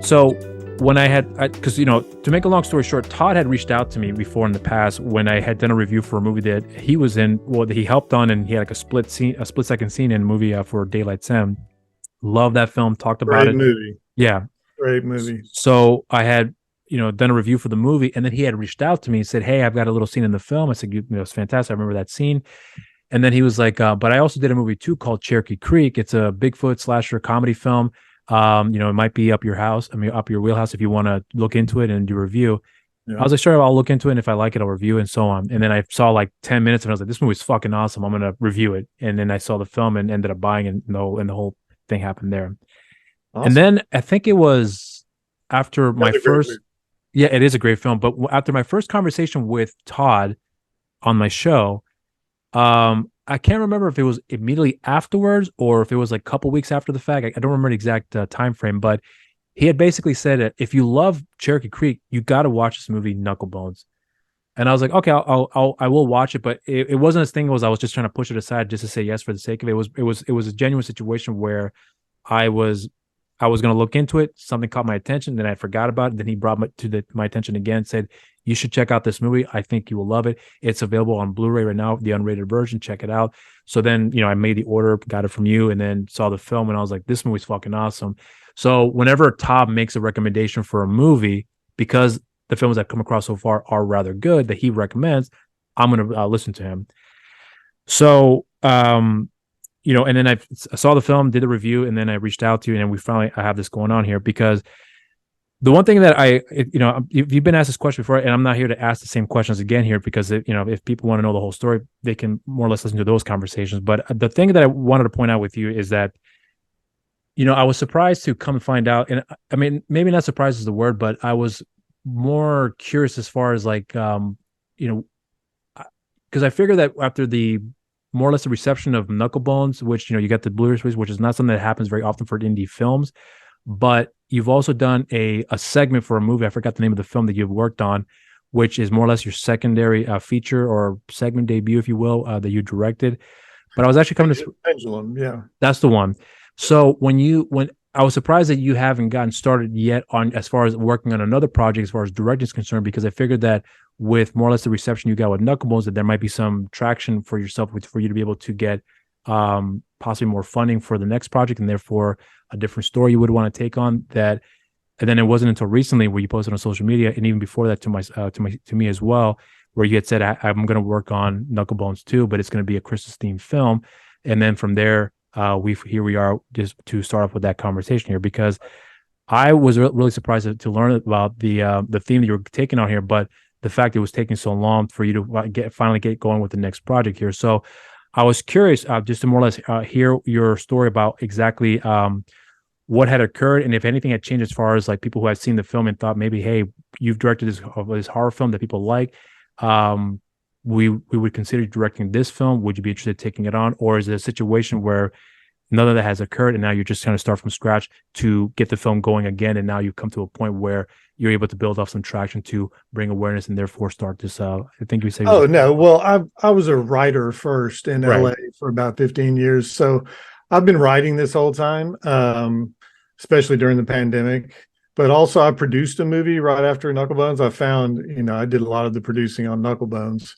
So when I had, because to make a long story short, Todd had reached out to me before in the past when I had done a review for a movie that he was in, well, that he helped on, and he had like a split second scene in a movie for Daylight Sim. Love that film. Talked about Great it. movie. Yeah. Great movie. So I had, done a review for the movie, and then he had reached out to me and said, "Hey, I've got a little scene in the film." I said, "It's fantastic. I remember that scene." And then he was like, "But I also did a movie too called Cherokee Creek. It's a Bigfoot slasher comedy film. It might be up your house. I mean, up your wheelhouse if you want to look into it and do a review." I Yeah. was like, "Sure, I'll look into it. And if I like it, I'll review it and so on." And then I saw like 10 minutes and I was like, "This movie's fucking awesome. I'm gonna review it." And then I saw the film and ended up buying it, and the whole thing happened there. And Awesome. then I think it was after my That's a great movie. first, yeah, it is a great film. But after my first conversation with Todd on my show, I can't remember if it was immediately afterwards or if it was like a couple weeks after the fact. I don't remember the exact time frame, but he had basically said that if you love Cherokee Creek, you got to watch this movie Knucklebones. And I was like, okay, I will watch it, but it wasn't as thing was I was just trying to push it aside just to say yes for the sake of it. It was a genuine situation where I was I was going to look into it. Something caught my attention. Then I forgot about it. Then he brought my attention again, said, "You should check out this movie. I think you will love it. It's available on Blu-ray right now, the unrated version. Check it out." So then, I made the order, got it from you, and then saw the film. And I was like, this movie's fucking awesome. So whenever Tom makes a recommendation for a movie, because the films I've come across so far are rather good that he recommends, I'm going to listen to him. So, and then I saw the film, did the review, and then I reached out to you, and I have this going on here because the one thing that you've been asked this question before, and I'm not here to ask the same questions again here because if people want to know the whole story, they can more or less listen to those conversations. But the thing that I wanted to point out with you is that, I was surprised to come and find out, and I mean, maybe not surprised is the word, but I was more curious as far as like, because I figured that after the more or less the reception of Knucklebones, which you got the Blu-ray release, which is not something that happens very often for indie films, but you've also done a segment for a movie. I forgot the name of the film that you've worked on, which is more or less your secondary feature or segment debut, if you will, that you directed. But I was actually coming to Pendulum. Yeah. that's the one. So when I was surprised that you haven't gotten started yet on as far as working on another project as far as directing is concerned, because I figured that with more or less the reception you got with Knucklebones, that there might be some traction for yourself for you to be able to get possibly more funding for the next project and therefore a different story you would want to take on that. And then it wasn't until recently where you posted on social media, and even before that to me as well, where you had said I'm going to work on Knucklebones too, but it's going to be a Christmas themed film. And then from there, here we are just to start off with that conversation here, because I was really surprised to learn about the theme that you were taking on here, but the fact it was taking so long for you to finally get going with the next project here. So I was curious just to more or less hear your story about exactly what had occurred and if anything had changed as far as like people who had seen the film and thought maybe, hey, you've directed this horror film that people like. We would consider directing this film. Would you be interested in taking it on? Or is it a situation where none of that has occurred and now you're just trying to start from scratch to get the film going again, and now you've come to a point where you're able to build off some traction to bring awareness and therefore start this I think you say Oh no. Well, I was a writer first in right. LA for about 15 years. So I've been writing this whole time, especially during the pandemic. But also I produced a movie right after Knucklebones. I found, I did a lot of the producing on Knucklebones,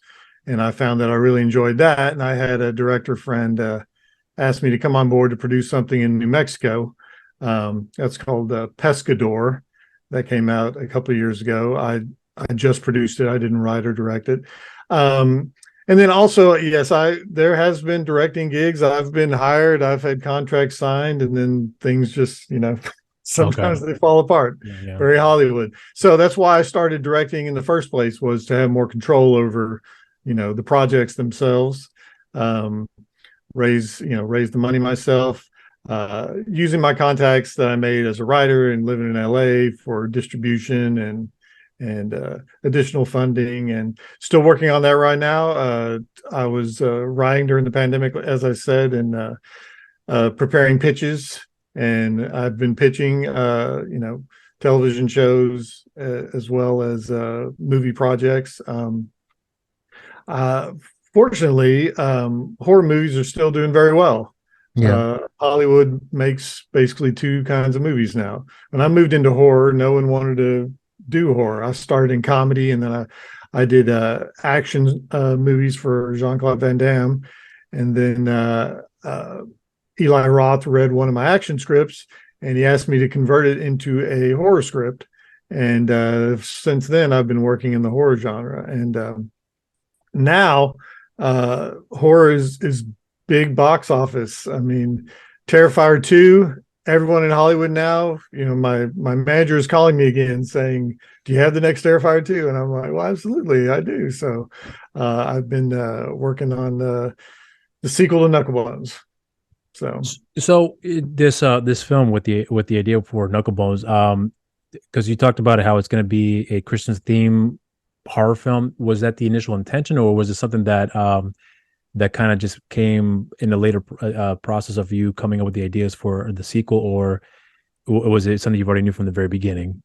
and I found that I really enjoyed that. And I had a director friend asked me to come on board to produce something in New Mexico. That's called Pescador. That came out a couple of years ago. I just produced it. I didn't write or direct it. And then also, yes, there has been directing gigs. I've been hired. I've had contracts signed, and then things just, sometimes they fall apart. Yeah. Very Hollywood. So that's why I started directing in the first place, was to have more control over, the projects themselves. Raise the money myself, using my contacts that I made as a writer and living in LA for distribution and additional funding, and still working on that right now. I was writing during the pandemic, as I said, and preparing pitches, and I've been pitching, television shows as well as movie projects. Fortunately, horror movies are still doing very well. Yeah. Hollywood makes basically two kinds of movies now. When I moved into horror, no one wanted to do horror. I started in comedy, and then I did action movies for Jean-Claude Van Damme, and then Eli Roth read one of my action scripts, and he asked me to convert it into a horror script. And since then, I've been working in the horror genre. And now horror is big box office. I mean, Terrifier 2, everyone in Hollywood now, my manager is calling me again saying, do you have the next Terrifier 2? And I'm like, well, absolutely, I do. So I've been working on the sequel to Knucklebones. So this film with the idea for Knucklebones, because you talked about how it's going to be a Christian theme horror film, was that the initial intention, or was it something that that kind of just came in the later process of you coming up with the ideas for the sequel, or was it something you've already knew from the very beginning?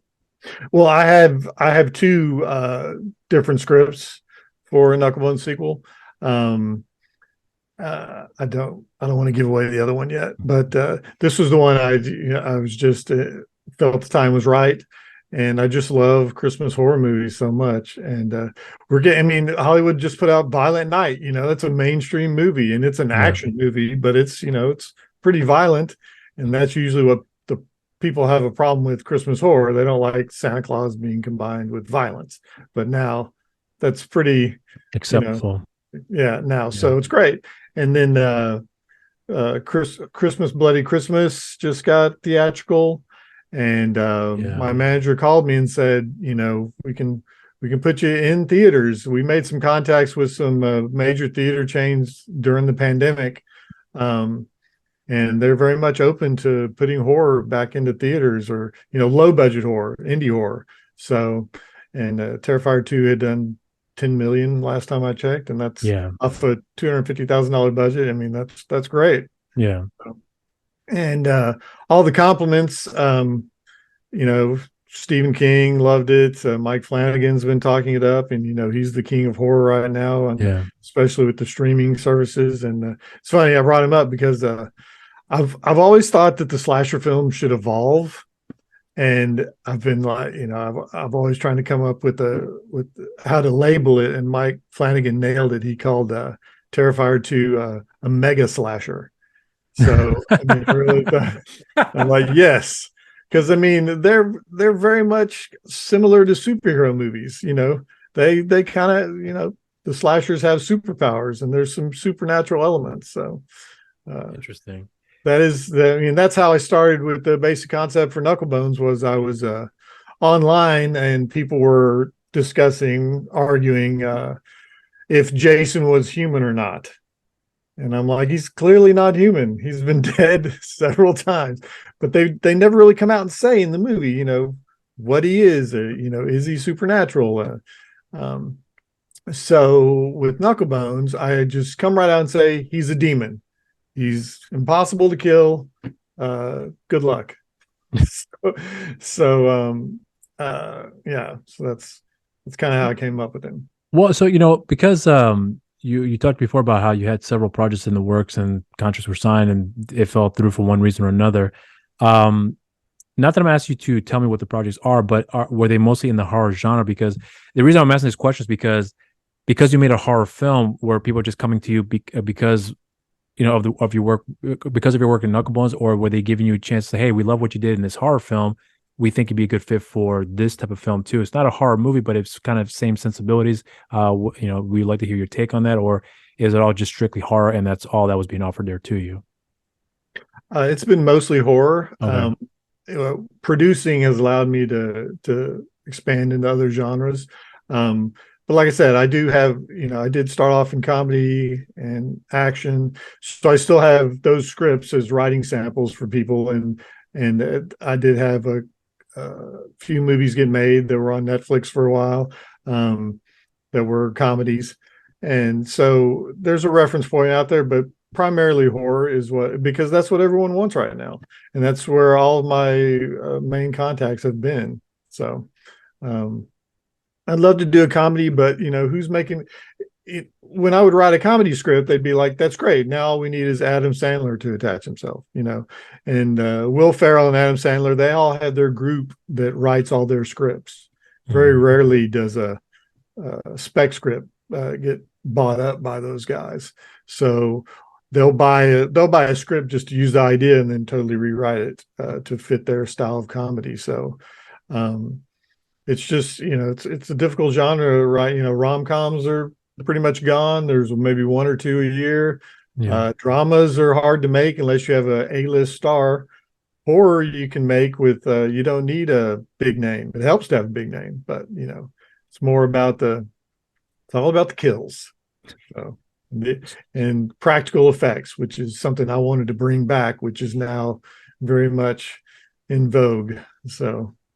Well, I have two different scripts for a Knucklebones sequel. I don't want to give away the other one yet, but this was the one I was just felt the time was right, and I just love Christmas horror movies so much. And we're getting, I mean, Hollywood just put out Violent Night. That's a mainstream movie, and it's an Yeah. action movie, but it's it's pretty violent, and that's usually what the people have a problem with Christmas horror. They don't like Santa Claus being combined with violence, but now that's pretty, Acceptable. yeah, now. Yeah. So it's great. And then Christmas Bloody Christmas just got theatrical, and my manager called me and said, we can put you in theaters. We made some contacts with some major theater chains during the pandemic, and they're very much open to putting horror back into theaters, or low budget horror, indie horror. So, and Terrifier 2 had done 10 million last time I checked, and that's off a $250,000 budget. I mean, that's great. Yeah. And all the compliments, Stephen King loved it. Mike Flanagan's been talking it up, and he's the king of horror right now, and especially with the streaming services. And it's funny, I brought him up because I've always thought that the slasher film should evolve. And I've been like, I've always trying to come up with how to label it. And Mike Flanagan nailed it. He called Terrifier 2 a mega slasher. So I mean, really, I'm like, yes, because I mean they're very much similar to superhero movies. They kind of the slashers have superpowers, and there's some supernatural elements. So interesting. That's how I started with the basic concept for Knucklebones. Was I was online, and people were arguing if Jason was human or not. And I'm like, he's clearly not human. He's been dead several times, but they never really come out and say in the movie, what he is, is he supernatural? So with Knucklebones, I just come right out and say he's a demon. He's impossible to kill. Good luck. So that's kind of how I came up with him. Well, so because you talked before about how you had several projects in the works and contracts were signed and it fell through for one reason or another. Not that I'm asking you to tell me what the projects are, but were they mostly in the horror genre? Because the reason I'm asking this question is because you made a horror film, were people just coming to you because of your work, because of your work in Knucklebones, or were they giving you a chance to say, hey, we love what you did in this horror film, we think you'd be a good fit for this type of film too? It's not a horror movie, but it's kind of same sensibilities. We'd like to hear your take on that, or is it all just strictly horror and that's all that was being offered there to you? It's been mostly horror. Okay. Producing has allowed me to expand into other genres. But like I said, I do have, I did start off in comedy and action. So I still have those scripts as writing samples for people. And I did have a few movies get made that were on Netflix for a while, that were comedies. And so there's a reference point out there, but primarily horror is because that's what everyone wants right now. And that's where all of my main contacts have been. So, I'd love to do a comedy, but who's making when I would write a comedy script, they'd be like, "That's great. Now all we need is Adam Sandler to attach himself," And Will Ferrell and Adam Sandler, they all have their group that writes all their scripts. Very rarely does a spec script get bought up by those guys. So they'll buy a script just to use the idea and then totally rewrite it to fit their style of comedy. So it's just it's a difficult genre, right? Rom-coms are pretty much gone. There's maybe one or two a year. Yeah. Dramas are hard to make unless you have a A-list star. Horror you can make with you don't need a big name. It helps to have a big name, but it's more about it's all about the kills. So, and practical effects, which is something I wanted to bring back, which is now very much in vogue.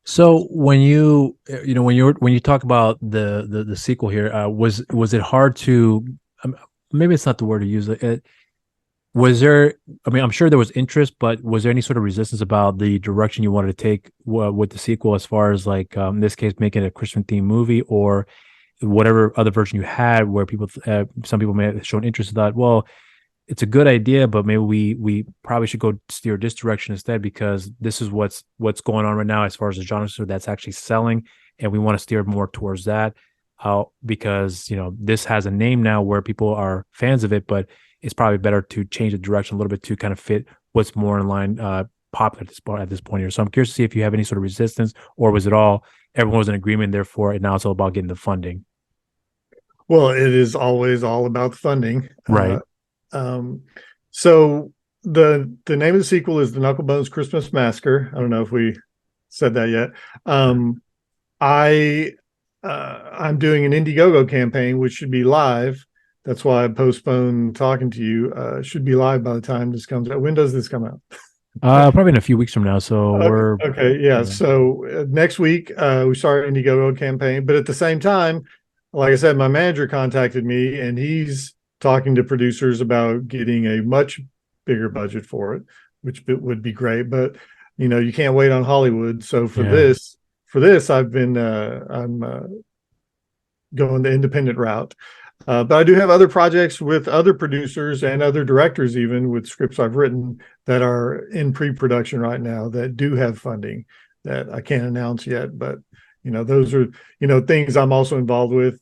So when when you talk about the sequel here, was it hard to maybe it's not the word to use was there, I mean, I'm sure there was interest, but was there any sort of resistance about the direction you wanted to take with the sequel, as far as like in this case making it a Christian themed movie, or whatever other version you had, where some people may have shown interest in that? Well, it's a good idea, but maybe we probably should go steer this direction instead, because this is what's going on right now as far as the genre that's actually selling, and we want to steer more towards that. Because this has a name now where people are fans of it, but it's probably better to change the direction a little bit to kind of fit what's more in line, popular at this point here. So I'm curious to see if you have any sort of resistance, or was it all everyone was in agreement, therefore and now it's all about getting the funding? Well, it is always all about the funding, Right. So the name of the sequel is the Knucklebones Christmas Massacre. I don't know if we said that yet. I'm doing an Indiegogo campaign, which should be live. That's why I postponed talking to you. Should be live by the time this comes out. When does this come out? Probably in a few weeks from now. So we're okay. Yeah. So next week we start an Indiegogo campaign, but at the same time, like I said, my manager contacted me and he's talking to producers about getting a much bigger budget for it, which would be great. But you can't wait on Hollywood. So for this, I've been I'm going the independent route. But I do have other projects with other producers and other directors, even with scripts I've written that are in pre-production right now that do have funding that I can't announce yet. But those are things I'm also involved with.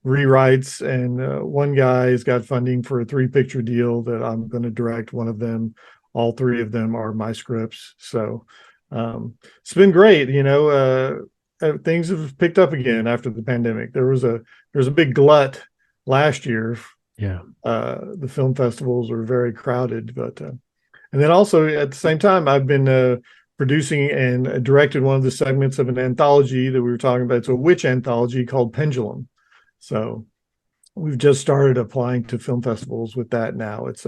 Rewrites, and one guy has got funding for a 3-picture deal that I'm going to direct one of them. All 3 of them are my scripts. So it's been great. Things have picked up again after the pandemic. There was a big glut last year. Yeah. The film festivals were very crowded, but and then also at the same time, I've been producing and directed one of the segments of an anthology that we were talking about. It's a witch anthology called Pendulum. So we've just started applying to film festivals with that now. It's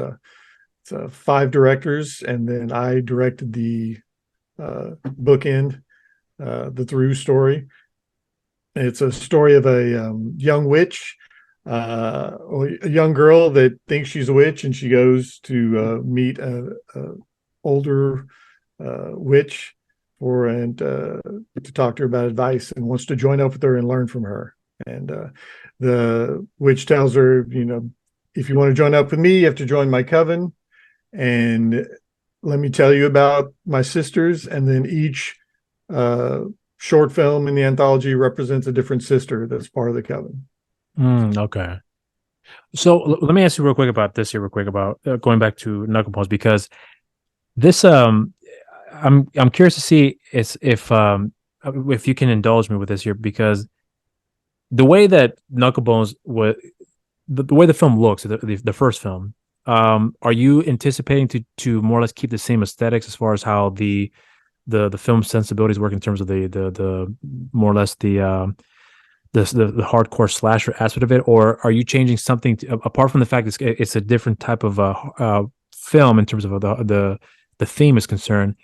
5 directors, and then I directed the bookend, the through story. It's a story of a young witch, a young girl that thinks she's a witch, and she goes to meet a older witch to talk to her about advice, and wants to join up with her and learn from her. And the witch tells her, if you want to join up with me, you have to join my coven. And let me tell you about my sisters. And then each short film in the anthology represents a different sister that's part of the coven. Okay. So let me ask you real quick about this here, real quick, about going back to Knucklebones, because this I'm curious to see if you can indulge me with this here, because the way that Knucklebones the way the film looks, the first film, are you anticipating to more or less keep the same aesthetics as far as how the film sensibilities work in terms of the more or less the hardcore slasher aspect of it, or are you changing something apart from the fact it's a different type of film in terms of the theme is concerned?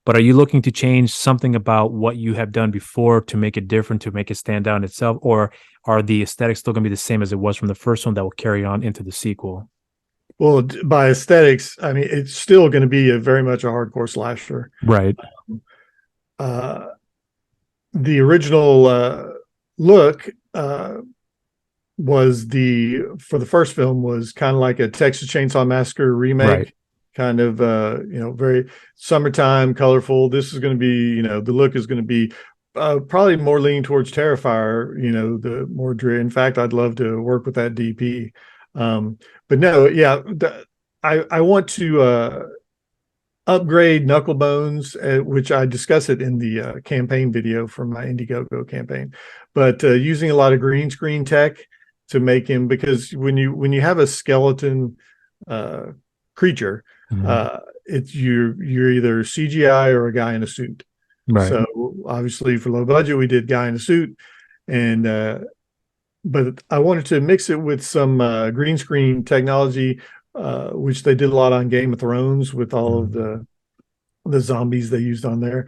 But are you looking to change something about what you have done before to make it different, to make it stand out in itself? Or are the aesthetics still going to be the same as it was from the first one that will carry on into the sequel? Well, by aesthetics, I mean, it's still going to be very much a hardcore slasher. Right. The original look was for the first film was kind of like a Texas Chainsaw Massacre remake, Right. kind of very summertime, colorful. This is going to be, the look is going to be probably more leaning towards Terrifier, the more dreary. In fact, I'd love to work with that DP. But no, yeah, I want to upgrade Knucklebones, which I discuss it in the campaign video from my Indiegogo campaign, but using a lot of green screen tech to make him, because when you have a skeleton creature, Mhm. it's you're either CGI or a guy in a suit. Right. So obviously for low budget, we did guy in a suit, and but I wanted to mix it with some green screen technology, which they did a lot on Game of Thrones with all of Mhm. the zombies they used on there,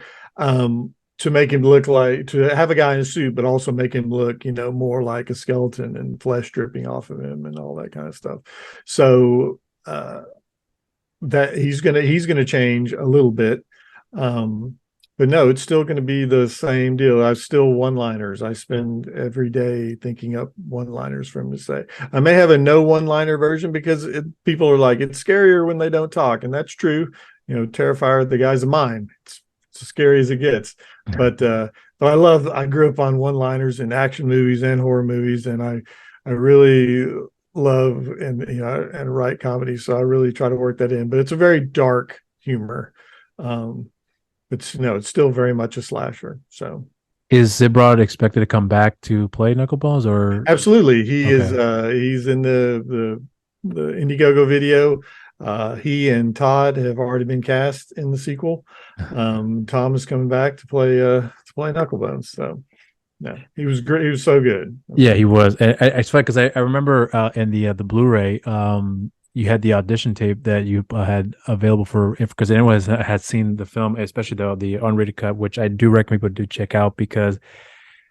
to make him look like, to have a guy in a suit, but also make him look, more like a skeleton and flesh dripping off of him and all that kind of stuff. So that he's gonna change a little bit. But no, it's still going to be the same deal. I still one-liners. I spend every day thinking up one-liners for him to say. I may have a no one-liner version because people are like, it's scarier when they don't talk, and that's true. Terrifier, the guy's a mime. It's as scary as it gets. But I grew up on one-liners in action movies and horror movies, and I really love and write comedy, so I really try to work that in. But it's a very dark humor. It's still very much a slasher. So Is Zibrod expected to come back to play Knucklebones or absolutely, okay? he's in the Indiegogo video. He and Todd have already been cast in the sequel. Tom is coming back to play Knucklebones. So yeah, he was great. He was so good. Yeah, he was. It's funny because I remember in the Blu-ray, you had the audition tape that you had available for, because anyone had seen the film, especially the unrated cut, which I do recommend people do check out, because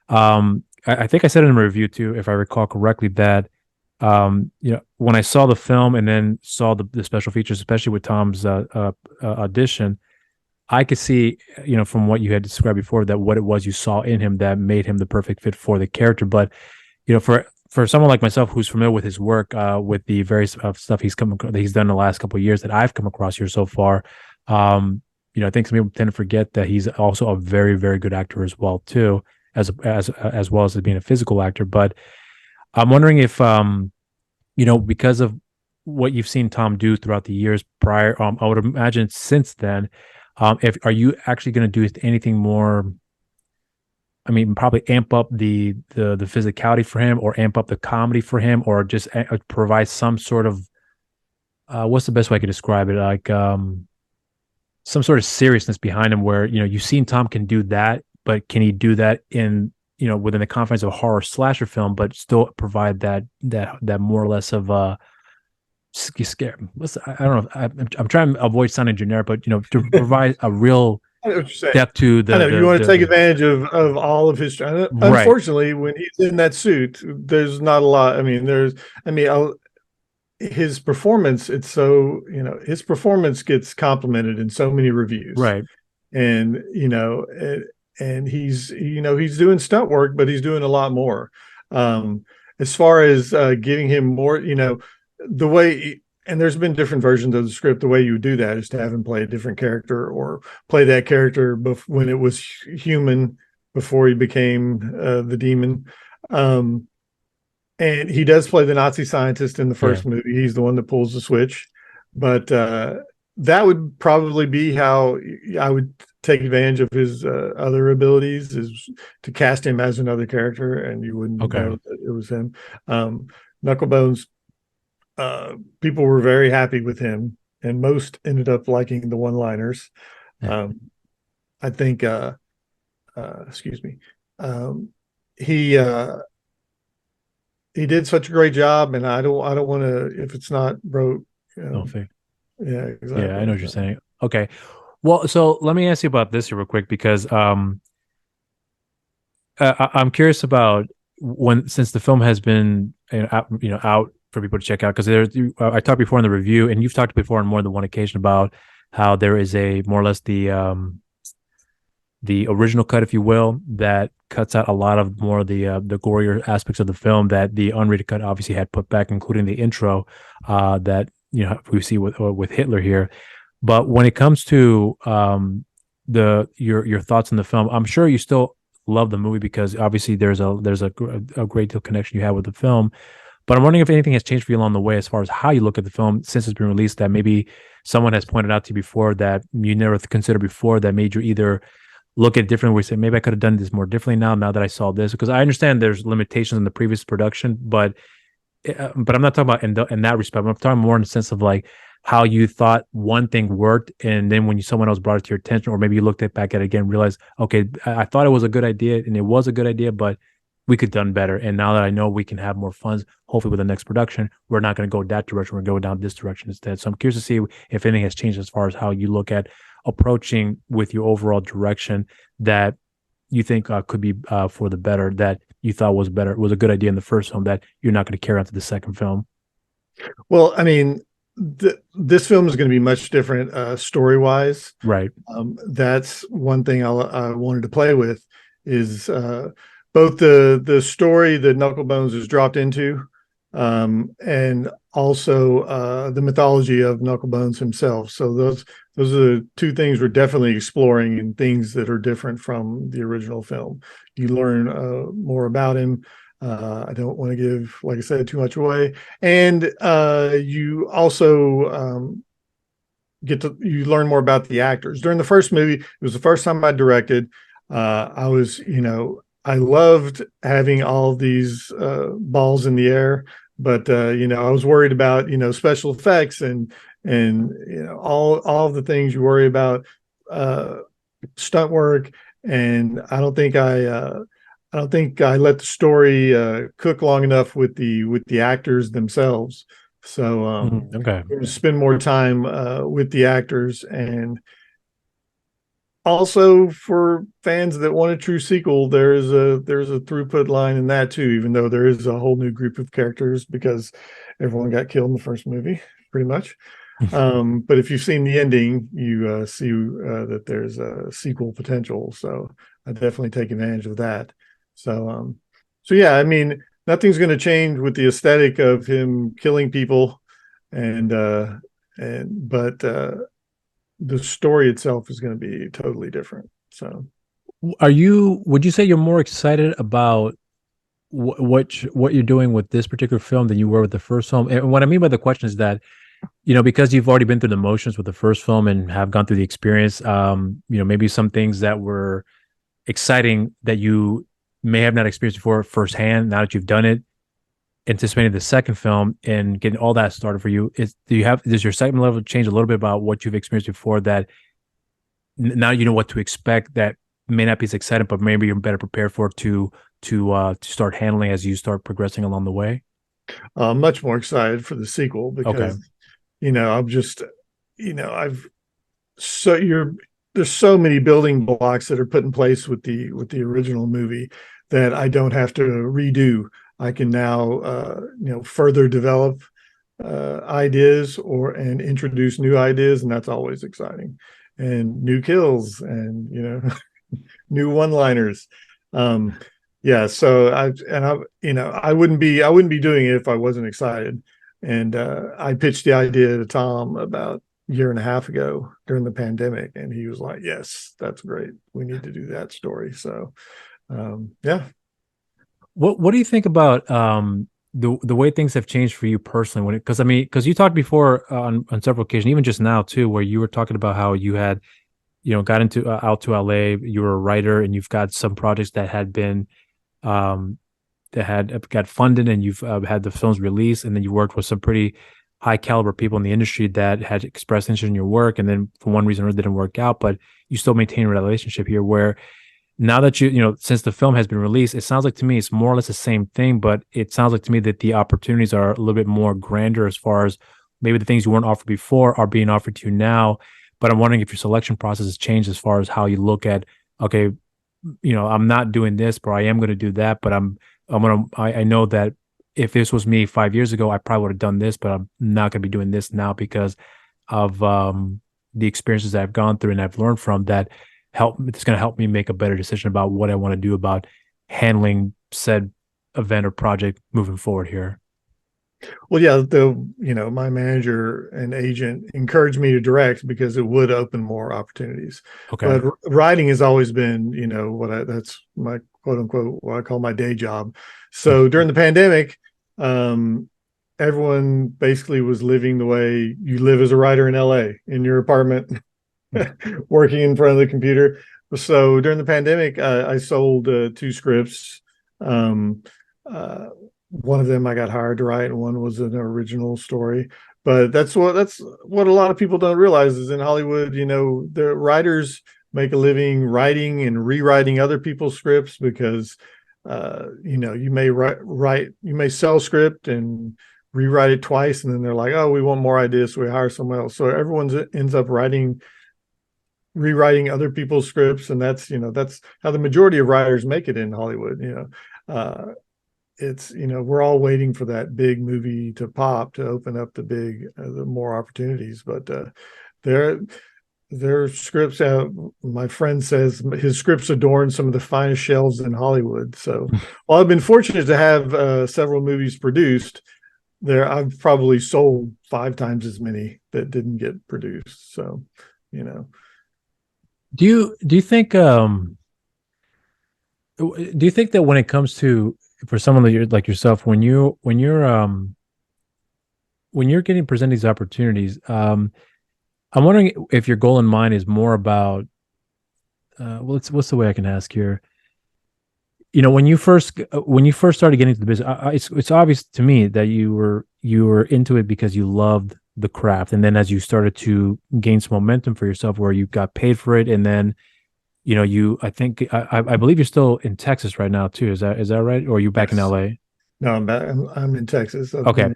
I think I said in a review too, if I recall correctly, that when I saw the film and then saw the special features, especially with Tom's audition, I could see, from what you had described before, that what it was you saw in him that made him the perfect fit for the character. But for someone like myself who's familiar with his work, with the various stuff that he's done in the last couple of years that I've come across here so far, I think some people tend to forget that he's also a very, very good actor as well too, as well as being a physical actor. But I'm wondering if because of what you've seen Tom do throughout the years prior, I would imagine since then, if are you actually going to do anything more? I mean, probably amp up the physicality for him, or amp up the comedy for him, or just provide some sort of what's the best way I could describe it? Like some sort of seriousness behind him, where you've seen Tom can do that, but can he do that in within the confines of a horror slasher film, but still provide that more or less of scare. I don't know. I'm trying to avoid sounding generic, but to provide a real I know what you're saying. depth to I know you want to take the advantage of all of his. right, Unfortunately, when he's in that suit, there's not a lot. I mean, his performance. It's so his performance gets complimented in so many reviews, right. and and he's doing stunt work, but he's doing a lot more. As far as giving him more, the way. And there's been different versions of the script. The way you would do that is to have him play a different character, or play that character when it was human, before he became the demon. And he does play the Nazi scientist in the Yeah. first movie. He's the one that pulls the switch. But that would probably be how I would take advantage of his other abilities, is to cast him as another character, and you wouldn't Okay. know that it was him. Knucklebones, people were very happy with him, and most ended up liking the one-liners. I think, excuse me, he he did such a great job, and I don't want to, if it's not wrote, No fake. yeah, Yeah, I exactly. know what you're saying. Okay. Well, so let me ask you about this here real quick, because I'm curious about since the film has been out for people to check out, because I talked before in the review, and you've talked before on more than one occasion about how there is a more or less the original cut, if you will, that cuts out a lot of more of the gorier aspects of the film that the unrated cut obviously had put back, including the intro that we see with Hitler here. But when it comes to the your thoughts on the film, I'm sure you still love the movie because obviously there's a great deal of connection you have with the film. But I'm wondering if anything has changed for you along the way as far as how you look at the film since it's been released. That maybe someone has pointed out to you before that you never considered before that made you either look at it differently. We say maybe I could have done this more differently now that I saw this, because I understand there's limitations in the previous production, but I'm not talking about in that respect. I'm talking more in the sense of like how you thought one thing worked, and then when someone else brought it to your attention, or maybe you looked back at it again, and realized, okay, I thought it was a good idea, and it was a good idea, but we could have done better. And now that I know we can have more funds, hopefully with the next production, we're not going to go that direction. We're going to go down this direction instead. So I'm curious to see if anything has changed as far as how you look at approaching with your overall direction that you think could be for the better, that you thought was a good idea in the first film that you're not going to carry on to the second film. Well, I mean, this film is going to be much different story wise. Right. That's one thing I wanted to play with is both the story that Knucklebones is dropped into, and also the mythology of Knucklebones himself. So those are the two things we're definitely exploring, and things that are different from the original film. You learn more about him. I don't want to give, like I said, too much away. And you also you learn more about the actors. During the first movie, it was the first time I directed. I was, I loved having all of these balls in the air, but I was worried about special effects and all of the things you worry about, stunt work. And I don't think I let the story cook long enough with the actors themselves. So Okay. we're going to spend more time with the actors, and also for fans that want a true sequel, there's a throughput line in that too, even though there is a whole new group of characters because everyone got killed in the first movie, pretty much. But if you've seen the ending, you see that there's a sequel potential. So I definitely take advantage of that. So yeah, I mean, nothing's going to change with the aesthetic of him killing people, but the story itself is going to be totally different. So, would you say you're more excited about what you're doing with this particular film than you were with the first film? And what I mean by the question is that, because you've already been through the motions with the first film and have gone through the experience, maybe some things that were exciting that you may have not experienced before firsthand, now that you've done it, anticipating the second film and getting all that started for you, does your excitement level change a little bit about what you've experienced before, that now you know what to expect, that may not be as exciting, but maybe you're better prepared for it to start handling as you start progressing along the way? much more excited for the sequel because, Okay. I'm just, I've so you're there's so many building blocks that are put in place with the original movie that I don't have to redo. I can now further develop ideas and introduce new ideas, and that's always exciting. And new kills and new one-liners. Yeah, so I wouldn't be doing it if I wasn't excited. And I pitched the idea to Tom about year and a half ago during the pandemic, and he was like, yes, that's great, we need to do that story. So yeah. What do you think about the way things have changed for you personally? Because you talked before on several occasions, even just now too, where you were talking about how you had got into out to LA, you were a writer, and you've got some projects that had been that had got funded, and you've had the films released, and then you worked with some pretty high caliber people in the industry that had expressed interest in your work, and then for one reason or another didn't work out, but you still maintain a relationship here where now that since the film has been released, it sounds like to me it's more or less the same thing, but it sounds like to me that the opportunities are a little bit more grander as far as maybe the things you weren't offered before are being offered to you now. But I'm wondering if your selection process has changed as far as how you look at, okay, I'm not doing this, but I am going to do that. But I know that if this was me 5 years ago, I probably would have done this, but I'm not going to be doing this now because of the experiences that I've gone through and I've learned from that. it's going to help me make a better decision about what I want to do about handling said event or project moving forward here. Well, yeah, my manager and agent encouraged me to direct because it would open more opportunities. Okay. But writing has always been, that's my quote unquote what I call my day job. So during the pandemic, everyone basically was living the way you live as a writer in LA in your apartment, working in front of the computer. So during the pandemic, I sold 2 scripts. One of them I got hired to write, and one was an original story. But that's what a lot of people don't realize is in Hollywood, the writers make a living writing and rewriting other people's scripts because you may sell script and rewrite it twice, and then they're like, oh, we want more ideas, so we hire someone else. So everyone ends up rewriting other people's scripts, and that's how the majority of writers make it in Hollywood. It's we're all waiting for that big movie to pop to open up the more opportunities, but their scripts out. My friend says his scripts adorn some of the finest shelves in Hollywood. So while I've been fortunate to have several movies produced, I've probably sold 5 times as many that didn't get produced. So do you think that when it comes to, for someone like yourself, when you're getting presented these opportunities, I'm wondering if your goal in mind is more about what's the way I can ask here? When you first started getting into the business, it's obvious to me that you were into it because you loved the craft, and then as you started to gain some momentum for yourself, where you got paid for it, and then I believe you're still in Texas right now too. Is that right? Or are you back in LA? No, I'm back. I'm in Texas. Okay.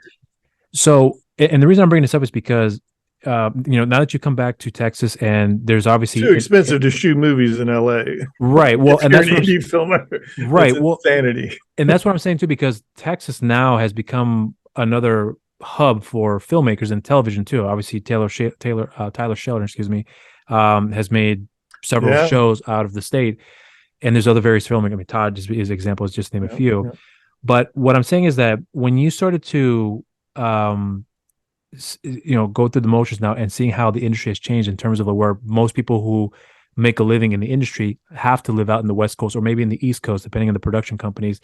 So, and the reason I'm bringing this up is because, now that you come back to Texas, and there's obviously too expensive to shoot movies in LA. Right. Well, and that's an indie filmer. Right. Well, insanity. And that's what I'm saying too, because Texas now has become another hub for filmmakers in television too. Obviously, Tyler Sheldon, excuse me, has made several shows out of the state, and there's other various filmmakers. I mean, Todd, just his example is just to name a few. Yeah. But what I'm saying is that when you started to, go through the motions now and seeing how the industry has changed in terms of where most people who make a living in the industry have to live out in the West Coast or maybe in the East Coast, depending on the production companies,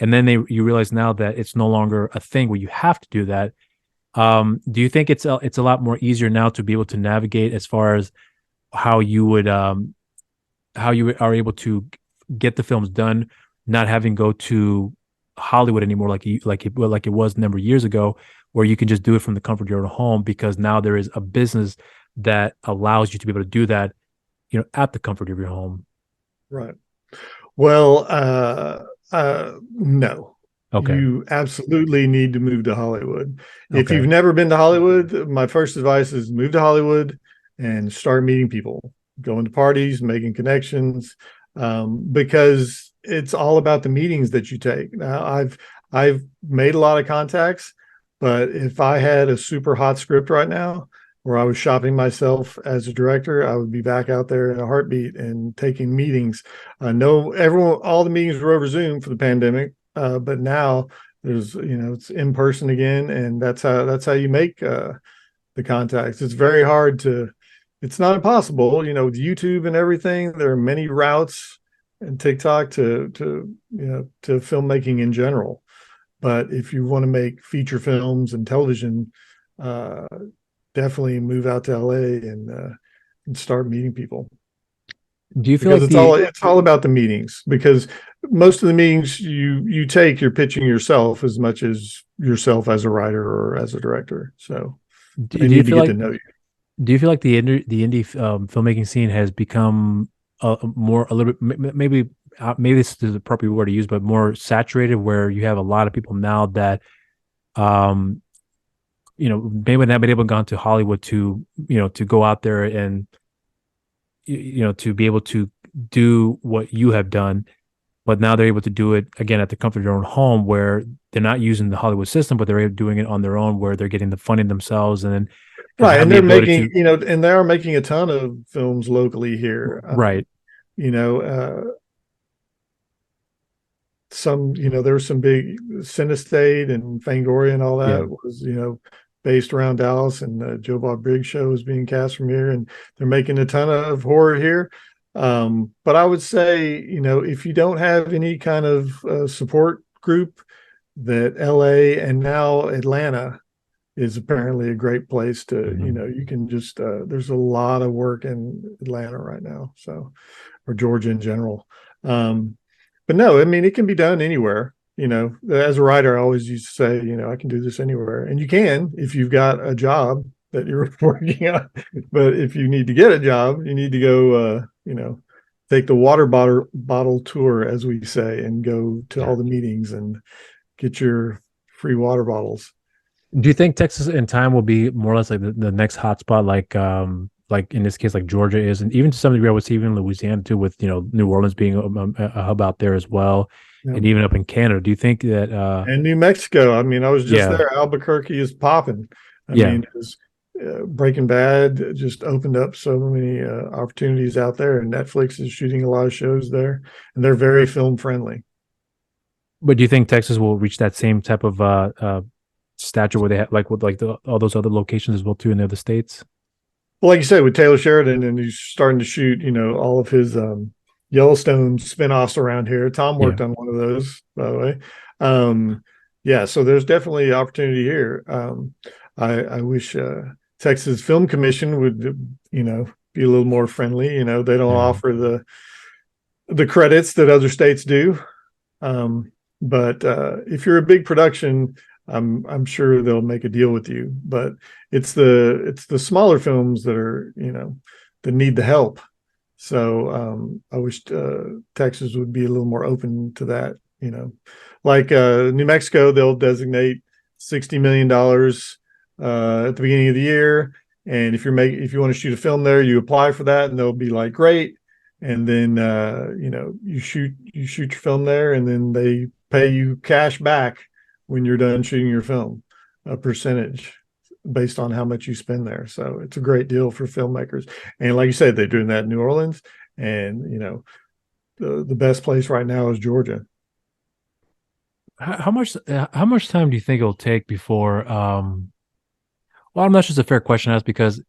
and then you realize now that it's no longer a thing where you have to do that. Do you think it's a lot more easier now to be able to navigate as far as how you are able to get the films done, not having to go to Hollywood anymore like it was a number of years ago, where you can just do it from the comfort of your own home, because now there is a business that allows you to be able to do that, at the comfort of your home? Right. Well, no. Okay. You absolutely need to move to Hollywood. Okay. If you've never been to Hollywood, my first advice is move to Hollywood and start meeting people, going to parties, making connections, because it's all about the meetings that you take. Now, I've made a lot of contacts, but if I had a super hot script right now where I was shopping myself as a director, I would be back out there in a heartbeat and taking meetings. I know all the meetings were over Zoom for the pandemic, but now there's, it's in person again, and that's how you make the contacts. It's very hard to. It's not impossible, with YouTube and everything. There are many routes and TikTok to filmmaking in general. But if you want to make feature films and television, definitely move out to LA and start meeting people. Do you feel it's all about the meetings, because most of the meetings you're pitching yourself as much as yourself as a writer or as a director. So they need to get to know you. Do you feel like the indie filmmaking scene has become a little bit, maybe this is the appropriate word to use, but more saturated, where you have a lot of people now that, maybe not been able to go to Hollywood to go out there and, to be able to do what you have done, but now they're able to do it again at the comfort of their own home, where they're not using the Hollywood system, but they're doing it on their own, where they're getting the funding themselves, and then right, and they're making and they are making a ton of films locally here. Right. you know, there was some big Cinestate and Fangoria and all Yeah. that was, based around Dallas, and Joe Bob Briggs show is being cast from here, and they're making a ton of horror here. But I would say, if you don't have any kind of support group, that LA and now Atlanta is apparently a great place to, you can just, there's a lot of work in Atlanta right now. So, or Georgia in general. But no, I mean, it can be done anywhere. As a writer, I always used to say, I can do this anywhere. And you can if you've got a job that you're working on. But if you need to get a job, you need to go, take the water bottle tour, as we say, and go to all the meetings and get your free water bottles. Do you think Texas in time will be more or less like the next hotspot, like in this case, like Georgia is, and even to some degree, I would say even Louisiana too, with New Orleans being a hub out there as well, Yeah. and even up in Canada. Do you think that? And New Mexico. I mean, I was just Yeah, there. Albuquerque is popping. I yeah. mean, it was, Breaking Bad just opened up so many opportunities out there, and Netflix is shooting a lot of shows there, and they're very film friendly. But do you think Texas will reach that same type of stature where they have like with like all those other locations as well too in the other states? Well, like you said, with Taylor Sheridan, and he's starting to shoot, all of his Yellowstone spinoffs around here. Tom Yeah. worked on one of those, by the way. Yeah, so there's definitely opportunity here. I wish Texas Film Commission would, be a little more friendly. They don't offer the credits that other states do. But if you're a big production, I'm sure they'll make a deal with you. But it's the smaller films that are, that need the help. So I wish Texas would be a little more open to that. Like New Mexico, they'll designate $60 million at the beginning of the year, and if you want to shoot a film there, you apply for that, and they'll be like, great. And then you shoot your film there, and then they pay you cash back when you're done shooting your film, a percentage based on how much you spend there. So it's a great deal for filmmakers. And like you said, they're doing that in New Orleans, and the best place right now is Georgia. How much time do you think it'll take before well, I'm not sure it's a fair question to ask because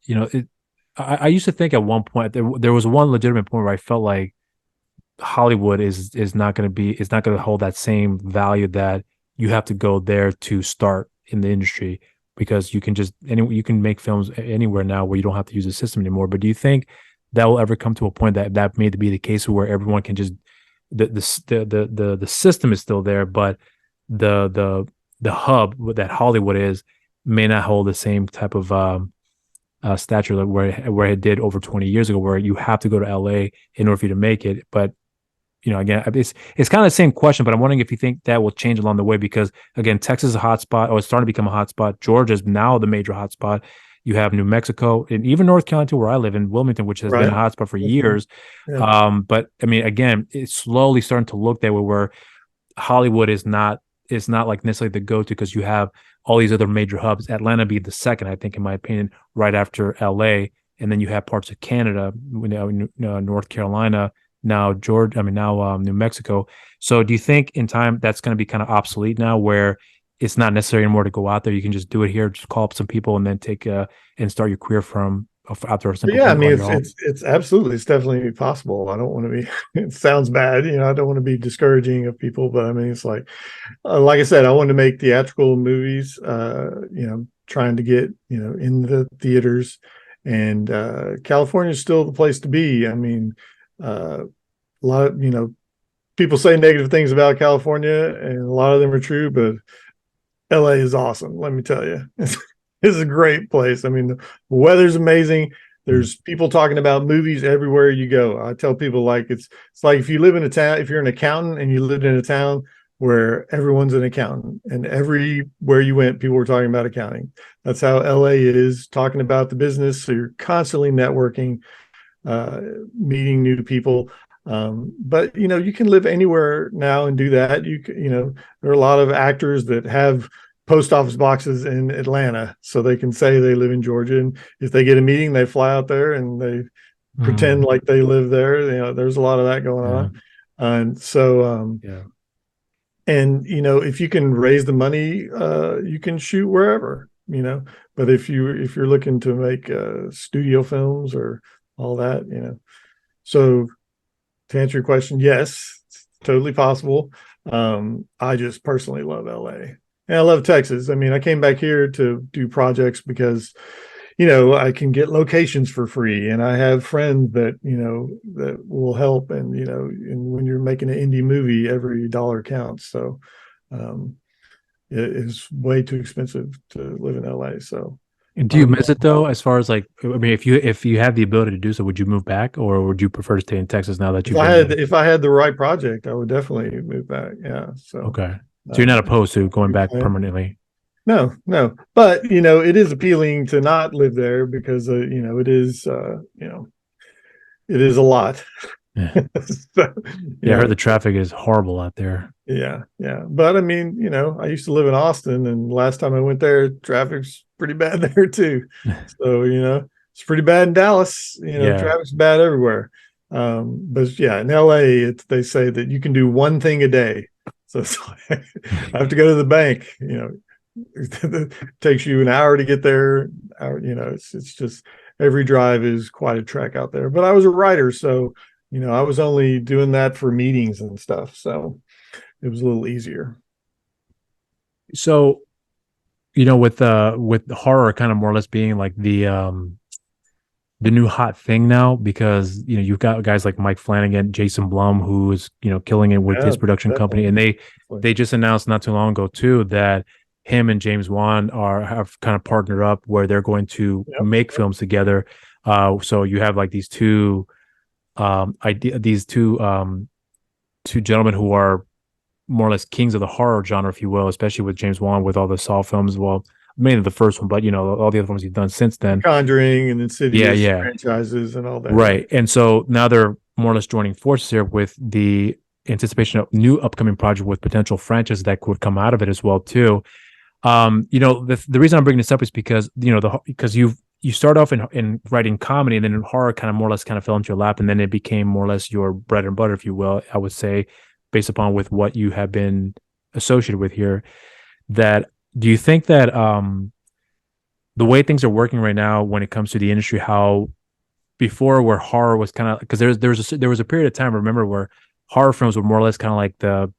I used to think at one point there was one legitimate point where I felt like Hollywood is not going to hold that same value that you have to go there to start in the industry because you can make films anywhere now where you don't have to use the system anymore. But do you think that will ever come to a point that may be the case where everyone can just the system is still there, but the hub that Hollywood is may not hold the same type of stature like where it did over 20 years ago, where you have to go to LA in order for you to make it. But again, it's kind of the same question, but I'm wondering if you think that will change along the way because again, Texas is a hot spot, or it's starting to become a hot spot. Georgia is now the major hot spot. You have New Mexico and even North Carolina, where I live in Wilmington, which has been a hot spot for years. Yeah. But I mean, again, it's slowly starting to look that way where Hollywood is not like necessarily the go-to because you have all these other major hubs. Atlanta being the second, I think, in my opinion, right after LA, and then you have parts of Canada, North Carolina, now Georgia. I mean, now New Mexico. So, do you think in time that's going to be kind of obsolete now, where it's not necessary anymore to go out there? You can just do it here, just call up some people, and then take and start your career from after a simple. Yeah, I mean, it's absolutely, it's definitely possible. I don't want to be. It sounds bad, I don't want to be discouraging of people, but I mean, it's like I said, I wanted to make theatrical movies. Trying to get in the theaters, and California is still the place to be. I mean, a lot of people say negative things about California, and a lot of them are true, but LA is awesome. Let me tell you. It's a great place. I mean, the weather's amazing. There's people talking about movies everywhere you go. I tell people like it's like if you live in a town, if you're an accountant and you lived in a town where everyone's an accountant, and everywhere you went, people were talking about accounting. That's how LA is, talking about the business. So you're constantly networking, meeting new people. But you can live anywhere now and do that. There are a lot of actors that have post office boxes in Atlanta, so they can say they live in Georgia, and if they get a meeting, they fly out there and they pretend like they live there. You know, there's a lot of that going Yeah. on. And so, Yeah. and you know, if you can raise the money, you can shoot wherever, you know. But if you're looking to make studio films or all that, you know. So to answer your question, yes, it's totally possible. I just personally love LA. And I love Texas. I mean, I came back here to do projects because, you know, I can get locations for free and I have friends that, you know, that will help. And, you know, and when you're making an indie movie, every dollar counts. So um, it is way too expensive to live in LA. So And do you I'm, miss it though? As far as like, I mean, if you have the ability to do so, would you move back, or would you prefer to stay in Texas now that you've been there? if I had the right project, I would definitely move back. Yeah. So Okay, so you're not um, opposed to going back permanently. no, no, but you know, it is appealing to not live there because you know, it is you know, it is a lot. Yeah, So, you yeah. I heard know, the traffic is horrible out there. yeah, yeah. But I mean, you know, I used to live in Austin, and last time I went there, traffic's pretty bad there too. So, you know, it's pretty bad in Dallas. You know, Yeah. traffic's bad everywhere. But yeah, in LA, they say that you can do one thing a day. So it's like, I have to go to the bank. You know, it takes you an hour to get there. You know, it's just every drive is quite a trek out there. But I was a writer, so you know, I was only doing that for meetings and stuff. So it was a little easier. So with horror kind of more or less being like the new hot thing now, because you've got guys like Mike Flanagan, Jason Blum, who is killing it with Yeah, his production company, definitely. and they just announced not too long ago too that him and James Wan have kind of partnered up where they're going to Yep. make films together. So you have like these two gentlemen who are more or less kings of the horror genre, if you will, especially with James Wan with all the Saw films. Well, mainly the first one, but all the other films he's done since then. Conjuring and Yeah, Insidious yeah. franchises and all that. Yeah. Right. And so now they're more or less joining forces here with the anticipation of new upcoming project with potential franchises that could come out of it as well too. The reason I'm bringing this up is because because you start off in writing comedy, and then horror kind of more or less kind of fell into your lap, and then it became more or less your bread and butter, if you will. I would say, based upon with what you have been associated with here. That do you think that the way things are working right now when it comes to the industry, how before where horror was kind of because there was a period of time, remember, where horror films were more or less kind of like the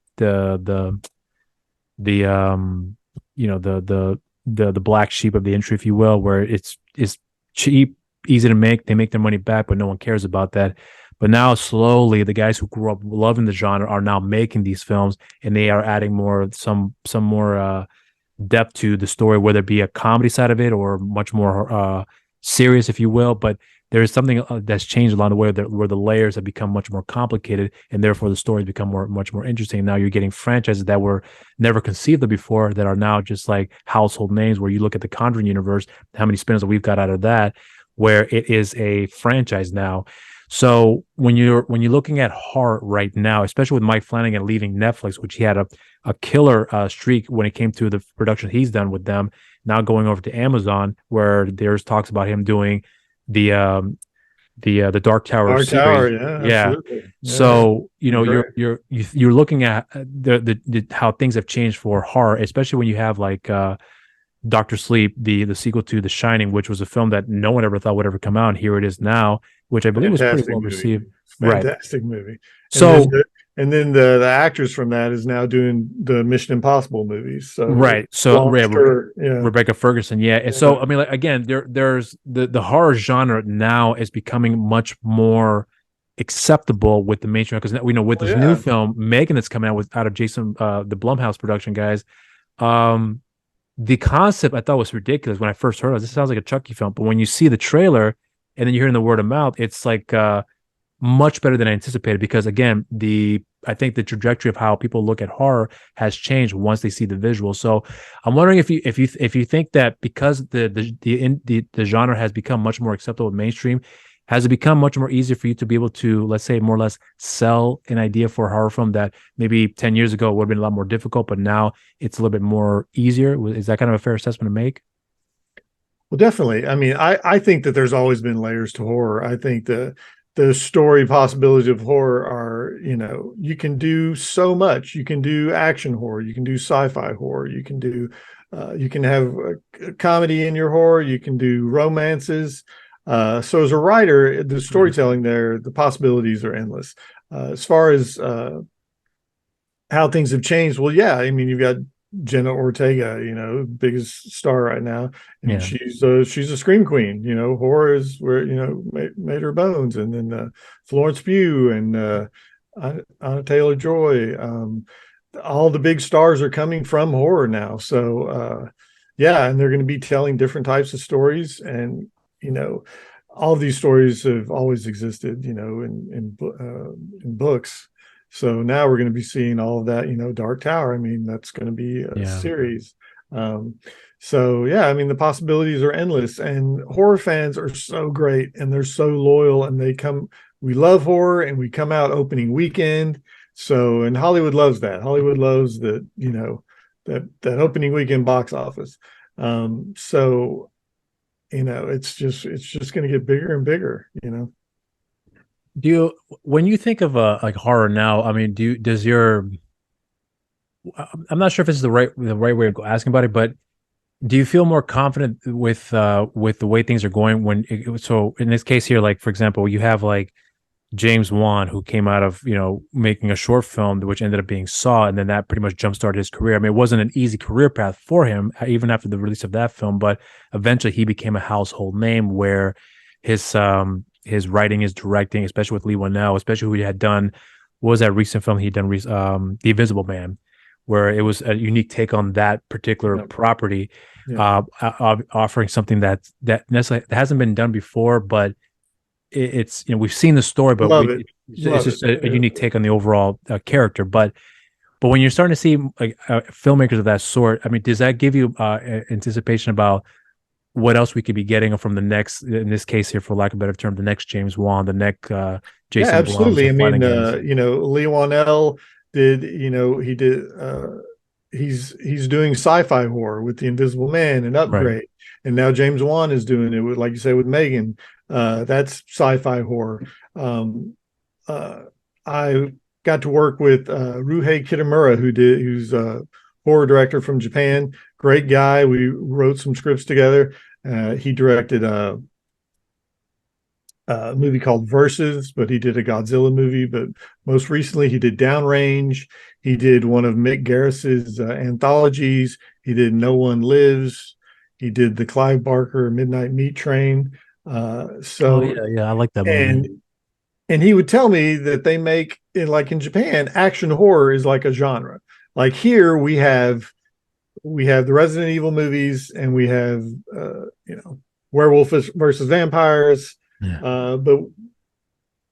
the black sheep of the industry, if you will, where it's cheap, easy to make, they make their money back, but no one cares about that. But now slowly the guys who grew up loving the genre are now making these films, and they are adding some more depth to the story, whether it be a comedy side of it or much more serious, if you will. But there is something that's changed along the way where the layers have become much more complicated, and therefore the stories become much more interesting. Now you're getting franchises that were never conceived of before that are now just like household names. Where you look at the Conjuring universe, how many spin-offs that we've got out of that, where it is a franchise now. So when you're looking at horror right now, especially with Mike Flanagan leaving Netflix, which he had a killer streak when it came to the production he's done with them, now going over to Amazon, where there's talks about him doing the Dark Tower Dark series. Tower, yeah, Yeah. absolutely. Yeah, So great. you're looking at the how things have changed for horror, especially when you have like Doctor Sleep, the sequel to The Shining, which was a film that no one ever thought would ever come out, and here it is now, which I believe was pretty Fantastic well movie. received. Right. Fantastic movie. And then So the actress from that is now doing the Mission Impossible movies. So it right. So launched her. Yeah. Rebecca Ferguson, yeah. And so Yeah. I mean, like again, there's the horror genre now is becoming much more acceptable with the mainstream, because we know with Well, this new yeah. film Megan that's coming out out of Jason the Blumhouse production guys. um the concept I thought was ridiculous when I first heard it. This sounds like a Chucky film, but when you see the trailer and then you're hearing the word of mouth, it's like much better than I anticipated, because again, I think the trajectory of how people look at horror has changed once they see the visuals. So I'm wondering if you think that because the genre has become much more acceptable with mainstream, has it become much more easier for you to be able to, let's say, more or less sell an idea for a horror film that maybe 10 years ago would have been a lot more difficult, but now it's a little bit more easier? Is that kind of a fair assessment to make? Well, definitely. I mean, I think that there's always been layers to horror. I think the story possibilities of horror are, you can do so much. You can do action horror, you can do sci-fi horror, you can have a comedy in your horror, you can do romances. So as a writer, the Mhm. storytelling there, the possibilities are endless. As far as how things have changed. Well, yeah, I mean, you've got Jenna Ortega, biggest star right now, and Yeah. she's a scream queen. Horror is where made her bones, and then Florence Pugh and Anna Taylor Joy. All the big stars are coming from horror now, so yeah, and they're going to be telling different types of stories, and you know. All of these stories have always existed, in books. So now we're going to be seeing all of that, Dark Tower. I mean, that's going to be a Yeah. series. Um, so yeah, I mean, the possibilities are endless, and horror fans are so great and they're so loyal, and we love horror and we come out opening weekend. So, and Hollywood loves that. Hollywood loves that, that opening weekend box office. So, it's just going to get bigger and bigger. Do you, when you think of like horror now, I mean, does your, I'm not sure if this is the right way of asking about it, but do you feel more confident with the way things are going so in this case here, like for example, you have like James Wan, who came out of making a short film which ended up being Saw, and then that pretty much jumpstarted his career. I mean, it wasn't an easy career path for him even after the release of that film, but eventually he became a household name where his writing, his directing, especially with Lee Wanell, especially who he had done, what was that recent film he had done, The Invisible Man, where it was a unique take on that particular Yeah. property, Yeah. offering something that necessarily hasn't been done before, but it's we've seen the story, but Love it. it's Love it. just a unique take on the overall character. But when you're starting to see like filmmakers of that sort, I mean, does that give you anticipation about what else we could be getting from the next, in this case here, for lack of a better term, the next James Wan, the next Yeah, Jason Blum's, absolutely. the I mean, Flanagans? Lee Wanell did, he did, he's doing sci-fi horror with The Invisible Man and Right. Upgrade. And now James Wan is doing it with, like you say, with Megan. That's sci-fi horror. Um, uh, I got to work with Ruhei Kitamura, who's a horror director from Japan. Great guy. We wrote some scripts together. He directed a movie called Versus, but he did a Godzilla movie. But most recently, he did Downrange. He did one of Mick Garris's anthologies. He did No One Lives. He did the Clive Barker Midnight Meat Train. Oh So, yeah, yeah, I like that movie. and and he would tell me that they make, like in Japan, action horror is like a genre. Like here, we have the Resident Evil movies, and we have werewolf versus vampires. Yeah. But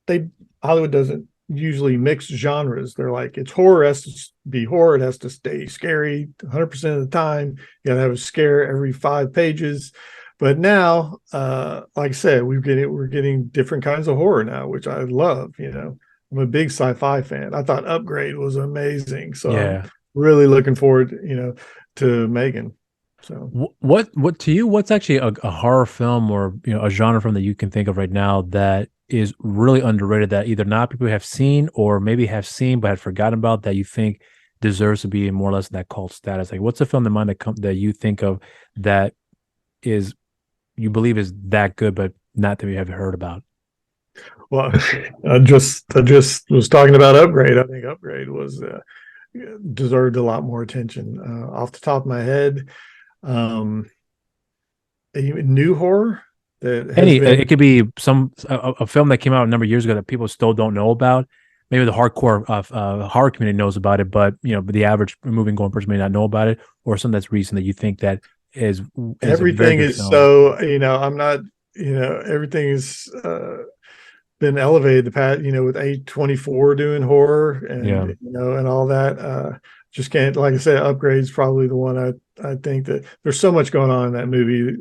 they Hollywood doesn't usually mix genres. They're like, it's horror, it has to be horror, it has to stay scary 100% of the time. You gotta have a scare every 5 pages. But now, like I said, we're getting different kinds of horror now, which I love. I'm a big sci-fi fan. I thought Upgrade was amazing, so I'm Yeah. really looking forward, to Megan. So What to you? What's actually a horror film or a genre film that you can think of right now that is really underrated, that either not people have seen or maybe have seen but had forgotten about, that you think deserves to be more or less in that cult status? Like, what's a film in mind that you think of that is you believe is that good but not that we have heard about? well, I just was talking about Upgrade. I think Upgrade was deserved a lot more attention. Off the top of my head, um, a new horror that has Any been it could be a film that came out a number of years ago that people still don't know about. Maybe the hardcore horror community knows about it, but but the average movie going person may not know about it, or something that's recent that you think that is a very everything good is film. so, I'm not, everything is been elevated the past, with A24 doing horror, and Yeah. and all that. Just can't, like I said, Upgrade's probably the one. I think that there's so much going on in that movie,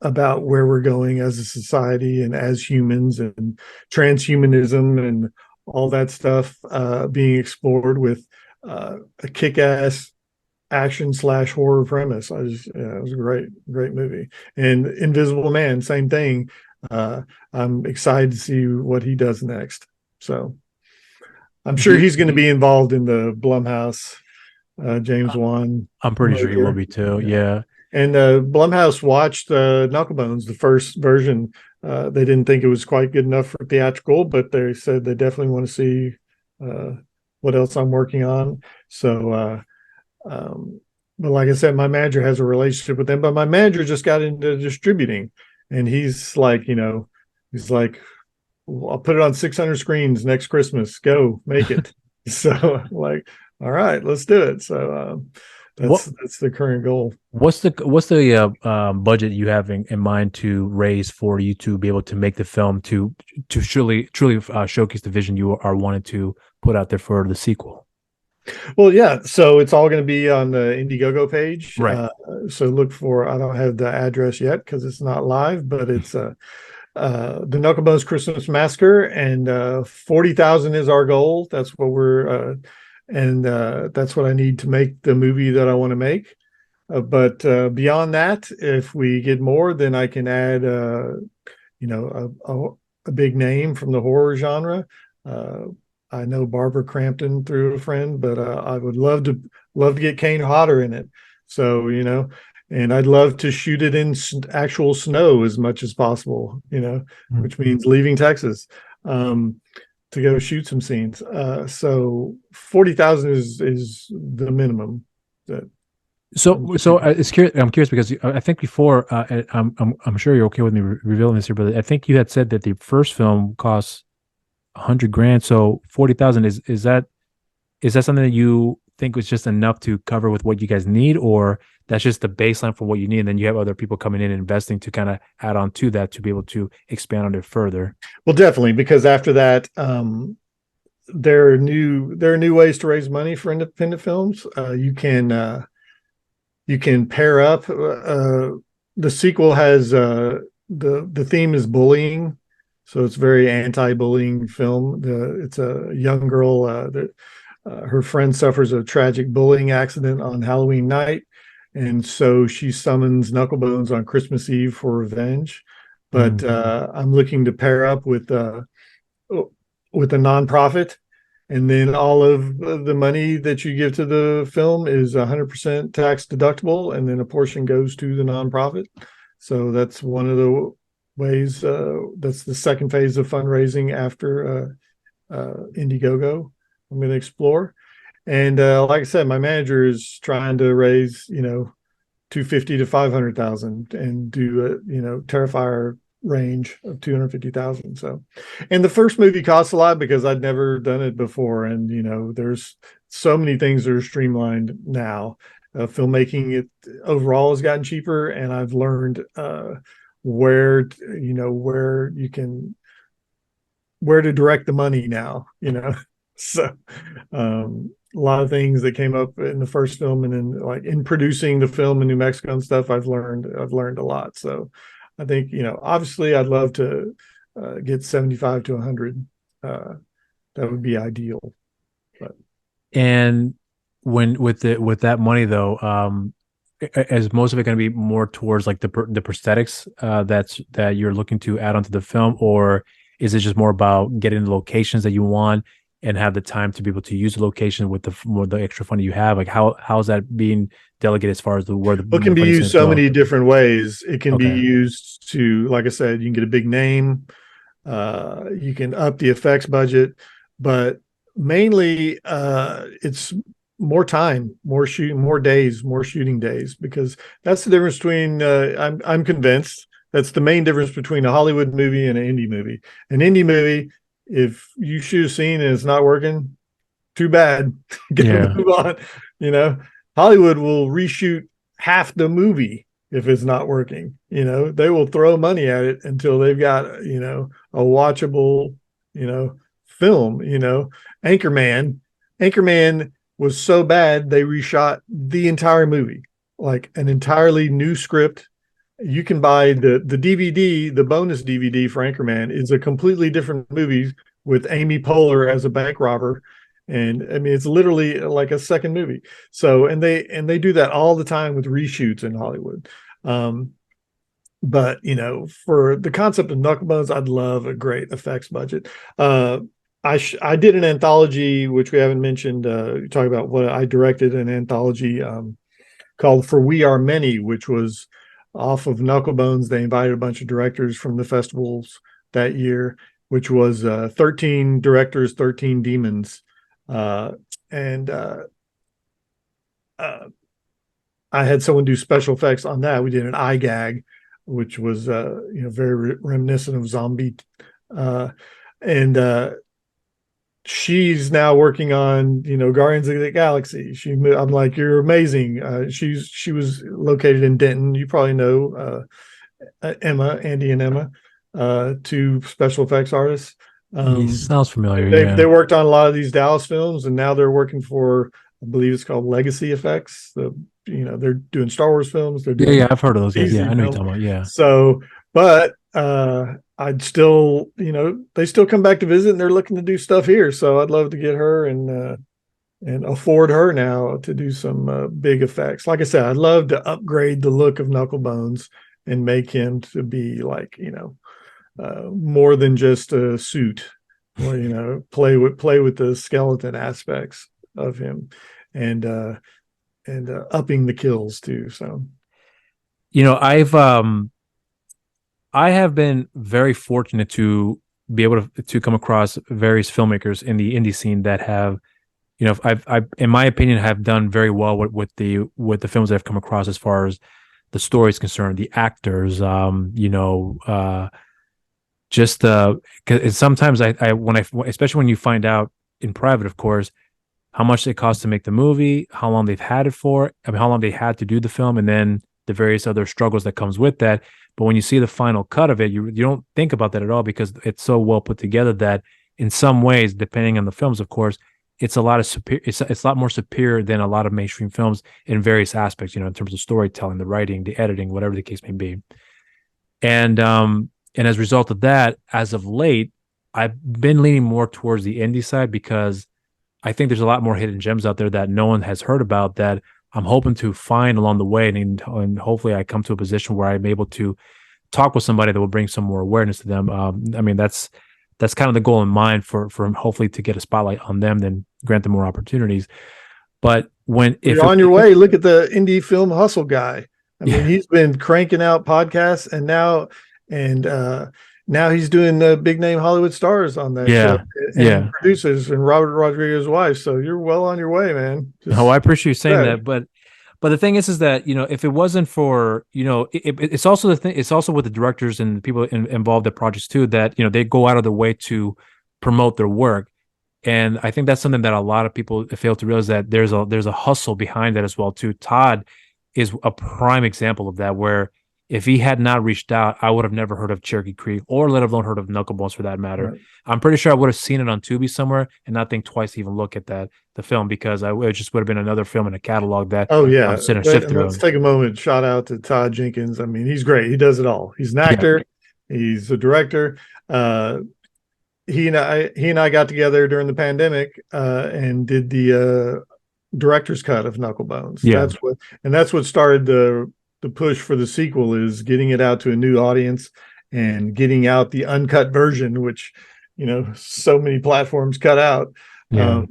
about where we're going as a society and as humans, and transhumanism and all that stuff being explored with a kick-ass action slash horror premise. It was a great movie. And Invisible Man, same thing. I'm excited to see what he does next. So I'm sure he's going to be involved in the Blumhouse James Wan. I'm pretty sure he will be too. Yeah. And Blumhouse watched Knucklebones, the first version. They didn't think it was quite good enough for theatrical, but they said they definitely want to see what else I'm working on. So, but like I said, my manager has a relationship with them, but my manager just got into distributing, and he's like, I'll put it on 600 screens next Christmas. Go make it. So like, all right, let's do it. So that's the current goal. What's the budget you have in mind to raise for you to be able to make the film to truly showcase the vision you are wanting to put out there for the sequel? Well, yeah. So it's all going to be on the Indiegogo page. Right. So look for, I don't have the address yet because it's not live, but it's the Knucklebones Christmas Massacre, and 40,000 is our goal. That's what we're, and that's what I need to make the movie that I want to make. But beyond that, if we get more, then I can add, a big name from the horror genre. I know Barbara Crampton through a friend, but I would love to get Kane Hodder in it. So, and I'd love to shoot it in actual snow as much as possible, which means leaving Texas to go shoot some scenes. So 40,000 is the minimum. I'm curious because I think before, I'm sure you're okay with me revealing this here, but I think you had said that the first film costs $100,000. So 40,000 is that something that you think was just enough to cover with what you guys need, or that's just the baseline for what you need, and then you have other people coming in and investing to kind of add on to that to be able to expand on it further? Well, definitely, because after that, there are new ways to raise money for independent films. You can pair up. The sequel has the theme is bullying. So it's very anti-bullying film. It's a young girl that her friend suffers a tragic bullying accident on Halloween night, and so she summons Knucklebones on Christmas Eve for revenge. But I'm looking to pair up with a nonprofit, and then all of the money that you give to the film is 100% tax deductible, and then a portion goes to the nonprofit. So that's one of the ways. That's the second phase of fundraising after Indiegogo I'm going to explore. And like I said, my manager is trying to raise 250 to 500,000 and do a Terrifier range of 250,000. So, and the first movie costs a lot because I'd never done it before, and there's so many things that are streamlined now. Filmmaking it overall has gotten cheaper, and I've learned where to direct the money now, so a lot of things that came up in the first film, and then like in producing the film in New Mexico and stuff, I've learned a lot. So I think, obviously I'd love to get 75 to 100. That would be ideal. But and with that money though, is most of it going to be more towards like the prosthetics that you're looking to add onto the film, or is it just more about getting the locations that you want and have the time to be able to use the location with the extra funding you have? Like how's that being delegated as far as where the it can be used so many different ways. It can be used to, like I said, you can get a big name, you can up the effects budget, but mainly it's more time, more shooting, more days, more shooting days, because that's the difference between I'm convinced that's the main difference between a Hollywood movie and an indie movie. An indie movie, if you shoot a scene and it's not working, too bad. Move on. Hollywood will reshoot half the movie if it's not working. They will throw money at it until they've got a watchable film. Anchorman was so bad they reshot the entire movie, like an entirely new script. You can buy the DVD, the bonus DVD for Anchorman is a completely different movie with Amy Poehler as a bank robber, And I mean, it's literally like a second movie. So, and they do that all the time with reshoots in Hollywood. But for the concept of Knucklebones, I'd love a great effects budget. I did an anthology, which we haven't mentioned. Talk about what I directed, an anthology called "For We Are Many," which was off of Knucklebones. They invited a bunch of directors from the festivals that year, which was 13 directors, 13 demons, and I had someone do special effects on that. We did an eye gag, which was very reminiscent of zombie, and she's now working on Guardians of the Galaxy. I'm like, you're amazing. She was located in Denton. You probably know Andy and Emma, two special effects artists. He sounds familiar. They worked on a lot of these Dallas films, and now they're working for, I believe it's called Legacy Effects. They're doing Star Wars films. They're doing I've heard of those guys. Yeah, I know you're talking about. Yeah. So, but I'd still, they still come back to visit, and they're looking to do stuff here. So I'd love to get her and afford her now to do some big effects. Like I said, I'd love to upgrade the look of Knucklebones and make him to be like, more than just a suit, or play with the skeleton aspects of him, and upping the kills too. So, I have been very fortunate to be able to come across various filmmakers in the indie scene that have, I've in my opinion, have done very well with the films that I've come across as far as the story is concerned, the actors, because sometimes especially when you find out in private, of course, how much it costs to make the movie, how long they've had it for, how long they had to do the film, and then the various other struggles that comes with that. But when you see the final cut of it, you don't think about that at all, because it's so well put together that in some ways, depending on the films, of course, it's a lot more superior than a lot of mainstream films in various aspects, in terms of storytelling, the writing, the editing, whatever the case may be. And as a result of that, as of late, I've been leaning more towards the indie side, because I think there's a lot more hidden gems out there that no one has heard about that I'm hoping to find along the way. And hopefully I come to a position where I'm able to talk with somebody that will bring some more awareness to them. That's kind of the goal in mind for hopefully to get a spotlight on them, then grant them more opportunities. But if you're on your way, look at the indie film hustle guy. I mean, he's been cranking out podcasts, and now he's doing the big name Hollywood stars on that show, and producers, and Robert Rodriguez's wife. So you're well on your way, man. I appreciate you saying that. But the thing is that, if it wasn't for, it's also the thing, it's also with the directors and the people involved in projects too, that, they go out of their way to promote their work. And I think that's something that a lot of people fail to realize, that there's a hustle behind that as well too. Todd is a prime example of that, where if he had not reached out, I would have never heard of Cherokee Creek, or let alone heard of Knucklebones for that matter. Right. I'm pretty sure I would have seen it on Tubi somewhere and not think twice to even look at the film, because it just would have been another film in a catalog that I'm sitting and sift through. Let's take a moment. Shout out to Todd Jenkins. I mean, he's great. He does it all. He's an actor. Yeah. He's a director. He and I got together during the pandemic and did the director's cut of Knucklebones. Yeah. That's what started the push for the sequel, is getting it out to a new audience and getting out the uncut version, which, so many platforms cut out. Yeah.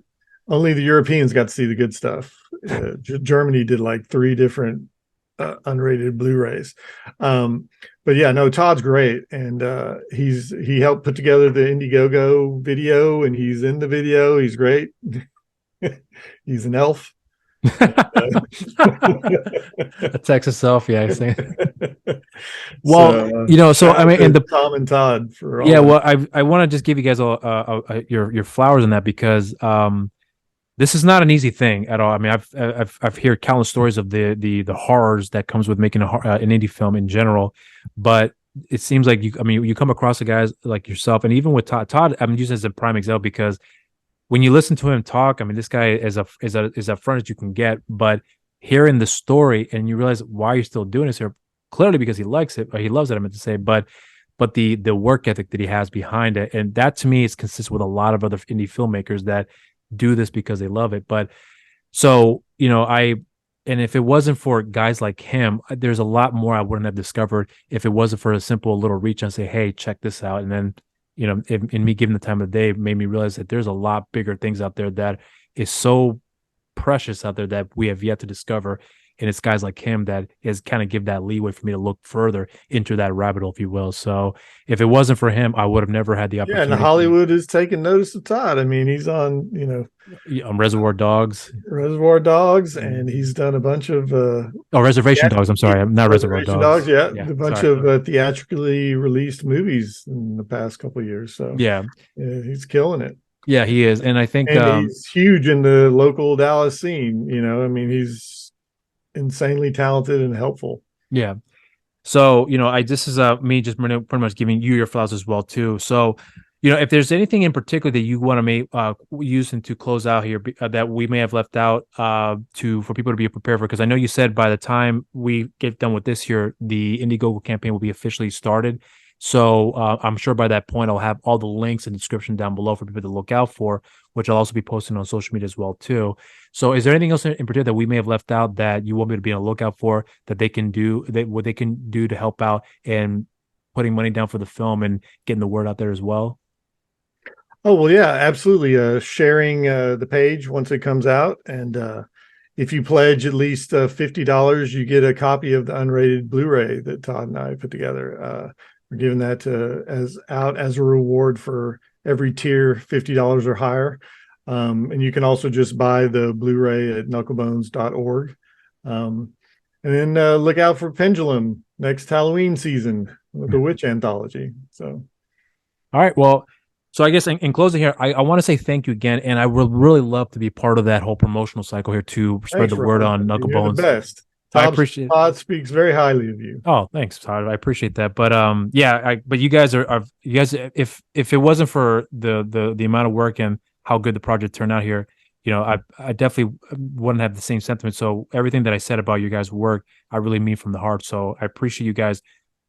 Only the Europeans got to see the good stuff. Germany did like 3 different unrated Blu-rays. But yeah, no, Todd's great. And he helped put together the Indiegogo video, and he's in the video. He's great. He's an elf. A Texas self, yeah. Well, so I mean, and Tom and Todd for all I want to just give you guys your flowers on that, because this is not an easy thing at all. I mean, I've heard countless stories of the horrors that comes with making an indie film in general, but it seems like you come across the guys like yourself, and even with Todd, I'm using as a prime example, because when you listen to him talk, I mean, this guy is upfront as you can get, but hearing the story and you realize why you're still doing this here, clearly because he likes it, or he loves it, I meant to say, but the work ethic that he has behind it. And that to me is consistent with a lot of other indie filmmakers, that do this because they love it. But so, and if it wasn't for guys like him, there's a lot more I wouldn't have discovered if it wasn't for a simple little reach and say, hey, check this out. And then, in me giving the time of day made me realize that there's a lot bigger things out there that is so precious out there that we have yet to discover. And it's guys like him that is kind of give that leeway for me to look further into that rabbit hole, if you will. So if it wasn't for him, I would have never had the Yeah, and opportunity. Hollywood is taking notice of Todd. I mean, he's on, Reservoir Dogs. Reservoir Dogs, and he's done a bunch of Reservation Dogs. I'm sorry, I'm not Reservoir Reservation Dogs. Dogs. Yeah, Yeah, a bunch sorry. of theatrically released movies in the past couple of years. So Yeah, he's killing it. yeah, he is, and I think And he's huge in the local Dallas scene. I mean, he's insanely talented and helpful. yeah. So, this is me just pretty much giving you your flowers as well too. So, if there's anything in particular that you want to make use and to close out here that we may have left out for people to be prepared for, because I know you said by the time we get done with this year, the Indiegogo campaign will be officially started. So I'm sure by that point I'll have all the links and description down below for people to look out for, which I'll also be posting on social media as well too. So is there anything else in particular that we may have left out that you want me to be on the lookout for that they can do, what they can do to help out and putting money down for the film and getting the word out there as well? Oh, well, yeah, absolutely. Sharing the page once it comes out. And if you pledge at least $50, you get a copy of the unrated Blu-ray that Todd and I put together. We're giving that as a reward for every tier, $50 or higher. And you can also just buy the Blu-ray at knucklebones.org. And then look out for Pendulum next Halloween season with the Witch Anthology. So, all right. Well, so I guess in closing here, I want to say thank you again, and I would really love to be part of that whole promotional cycle here to spread the word on Knucklebones. You're the best. I appreciate. Todd speaks very highly of you. Oh, thanks, Todd. I appreciate that. But but you guys are you guys. If it wasn't for the amount of work and how good the project turned out here, I definitely wouldn't have the same sentiment. So everything that I said about your guys' work, I really mean from the heart. So I appreciate you guys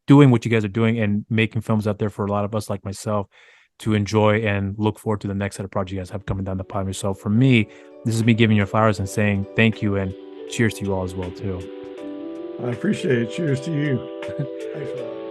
doing what you guys are doing and making films out there for a lot of us like myself to enjoy and look forward to the next set of projects you guys have coming down the pipe. So for me, this is me giving you flowers and saying thank you and cheers to you all as well too. I appreciate it. Cheers to you. Thanks a lot.